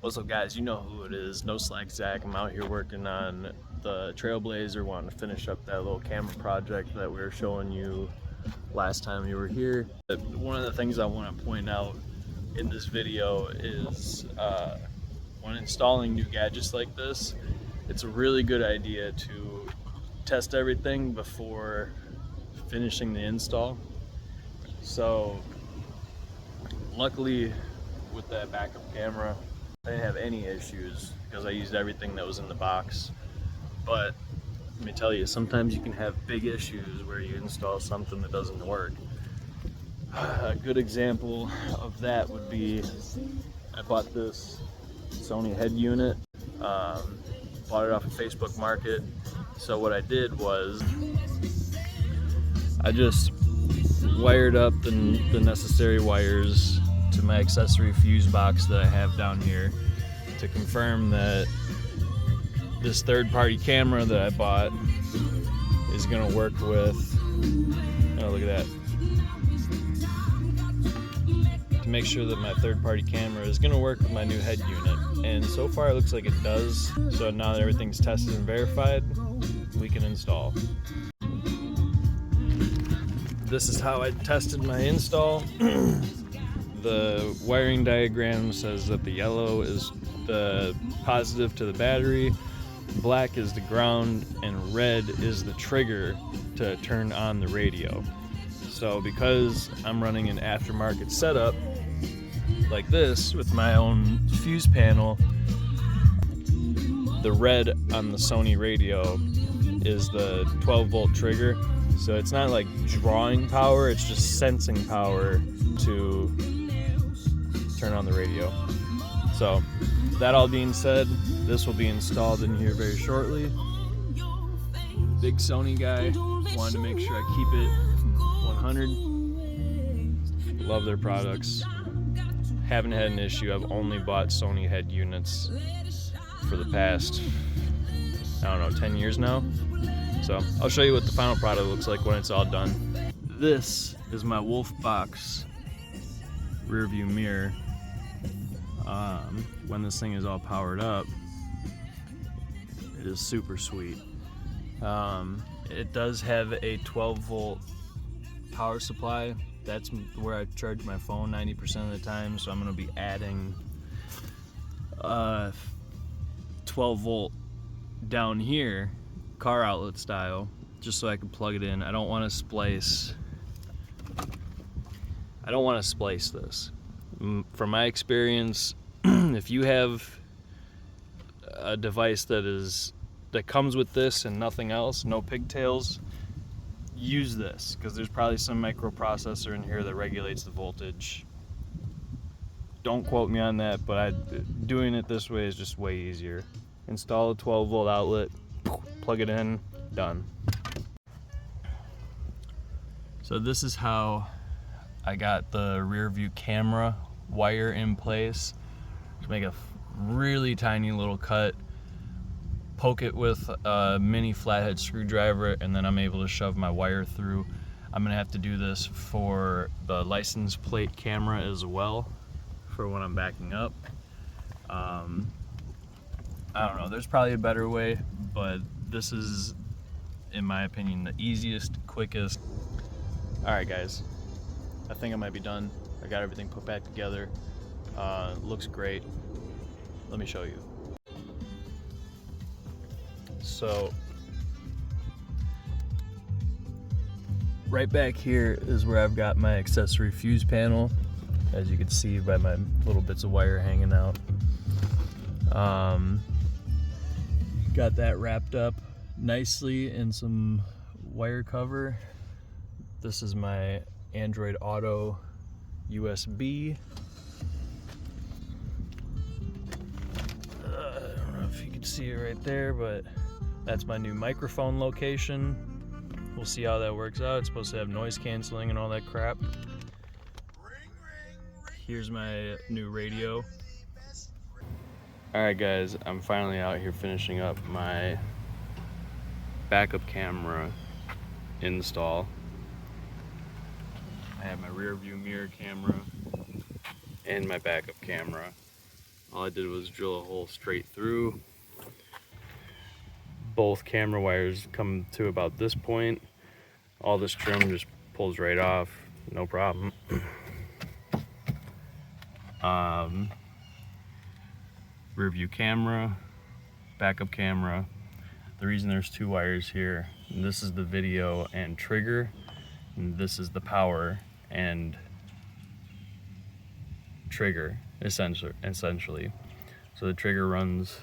What's up, guys? You know who it is. No Slack Zach. I'm out here working on the Trailblazer, wanting to finish up that little camera project that we were showing you last time you were here. One of the things I want to point out in this video is when installing new gadgets like this, it's a really good idea to test everything before finishing the install. So luckily with that backup camera, I didn't have any issues because I used everything that was in the box. But let me tell you, sometimes you can have big issues where you install something that doesn't work. A good example of that would be, I bought this Sony head unit, bought it off of Facebook Market. So what I did was I just wired up the necessary wires to my accessory fuse box that I have down here to confirm that this third-party camera that I bought is gonna work with, oh look at that, to make sure that my third-party camera is gonna work with my new head unit. And so far it looks like it does. So now that everything's tested and verified, we can install. This is how I tested my install. The wiring diagram says that the yellow is the positive to the battery, black is the ground, and red is the trigger to turn on the radio. So because I'm running an aftermarket setup like this with my own fuse panel, the red on the Sony radio is the 12-volt trigger. So it's not like drawing power, it's just sensing power to turn on the radio. So that all being said, this will be installed in here very shortly. Big Sony guy, wanted to make sure I keep it 100. Love their products. Haven't had an issue. I've only bought Sony head units for the past, I don't know, 10 years now. So I'll show you what the final product looks like when it's all done. This is my Wolf Box rear view mirror. When this thing is all powered up, it is super sweet. It does have a 12-volt power supply. That's where I charge my phone 90% of the time, so I'm going to be adding 12-volt down here, car outlet style, just so I can plug it in. I don't want to splice this. From my experience, if you have a device that comes with this and nothing else, no pigtails, use this, because there's probably some microprocessor in here that regulates the voltage. Don't quote me on that, but doing it this way is just way easier. Install a 12-volt outlet, plug it in, done. So this is how I got the rear view camera wire in place. To make a really tiny little cut, poke it with a mini flathead screwdriver, and then I'm able to shove my wire through. I'm gonna have to do this for the license plate camera as well, for when I'm backing up. I don't know, there's probably a better way, but this is, in my opinion, the easiest, quickest. Alright guys, I think I might be done. I got everything put back together. Looks great. Let me show you. So, right back here is where I've got my accessory fuse panel, as you can see by my little bits of wire hanging out. Got that wrapped up nicely in some wire cover. This is my Android Auto USB. I don't know if you can see it right there, but that's my new microphone location. We'll see how that works out. It's supposed to have noise canceling and all that crap. Here's my new radio. Alright guys, I'm finally out here finishing up my backup camera install. I have my rear view mirror camera and my backup camera All I did was drill a hole straight through. Both camera wires come to about this point. All this trim just pulls right off, no problem. Rear view camera, backup camera. The reason there's 2 wires here, and this is the video and trigger, and this is the power and trigger, essentially. So the trigger runs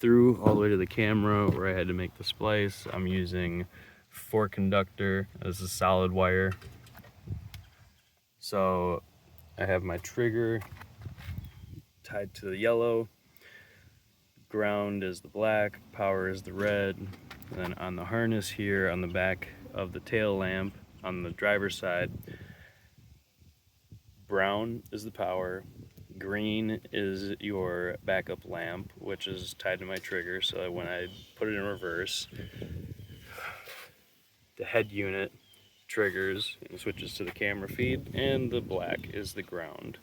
through all the way to the camera where I had to make the splice. I'm using 4 conductor as a solid wire. So I have my trigger tied to the yellow, ground is the black, power is the red, and then on the harness here on the back of the tail lamp on the driver's side, brown is the power, green is your backup lamp, which is tied to my trigger, so that when I put it in reverse, the head unit triggers and switches to the camera feed, and the black is the ground.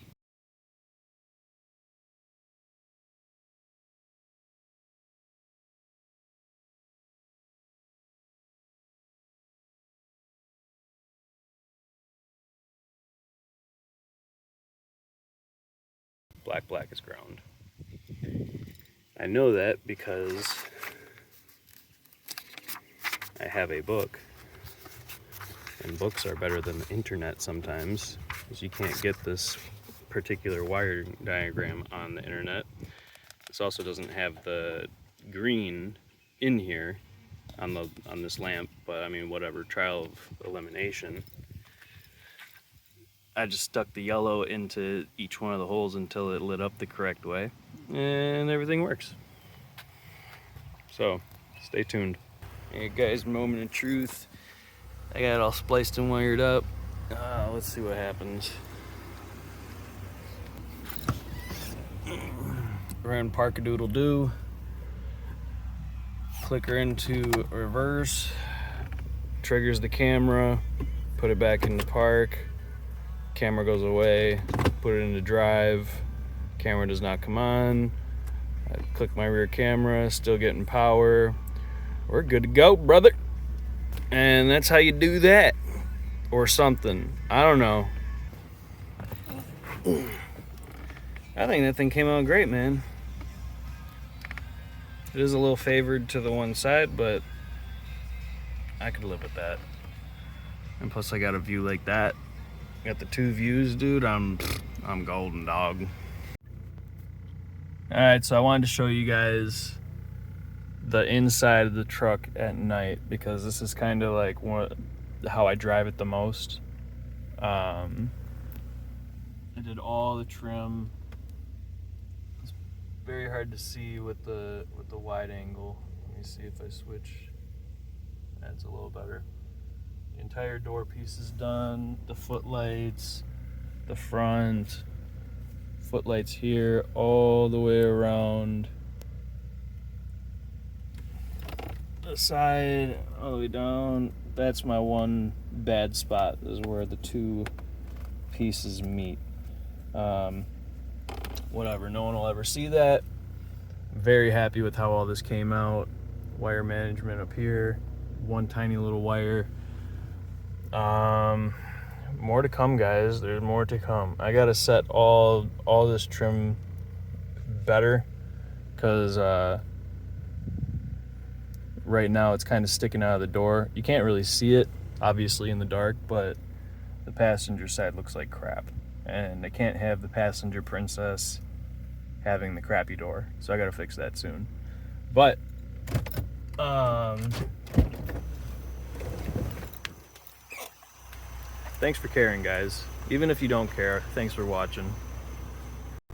Black is ground. I know that because I have a book, and books are better than the internet sometimes, because you can't get this particular wire diagram on the internet. This also doesn't have the green in here on this lamp, but I mean, whatever, trial of elimination. I just stuck the yellow into each one of the holes until it lit up the correct way, and everything works. So, stay tuned. Hey guys, moment of truth. I got it all spliced and wired up. Let's see what happens. Run park-a-doodle-doo. Clicker into reverse. Triggers the camera. Put it back into park. Camera goes away, put it into drive, camera does not come on. I click my rear camera, still getting power. We're good to go, brother. And that's how you do that. Or something. I don't know. I think that thing came out great, man. It is a little favored to the one side, but I could live with that. And plus I got a view like that. Got the 2 views, dude. I'm golden, dog. Alright, so I wanted to show you guys the inside of the truck at night, because this is kind of like how I drive it the most. I did all the trim. It's very hard to see with the wide angle. Let me see if I switch. That's a little better. The entire door piece is done. The footlights, the front, footlights here, all the way around. The side, all the way down. That's my one bad spot, is where the 2 pieces meet. Whatever, no one will ever see that. Very happy with how all this came out. Wire management up here, one tiny little wire. More to come, guys. There's more to come. I gotta set all this trim better, because right now it's kind of sticking out of the door. You can't really see it, obviously, in the dark, but the passenger side looks like crap, and I can't have the passenger princess having the crappy door, so I gotta fix that soon. But thanks for caring, guys. Even if you don't care, thanks for watching.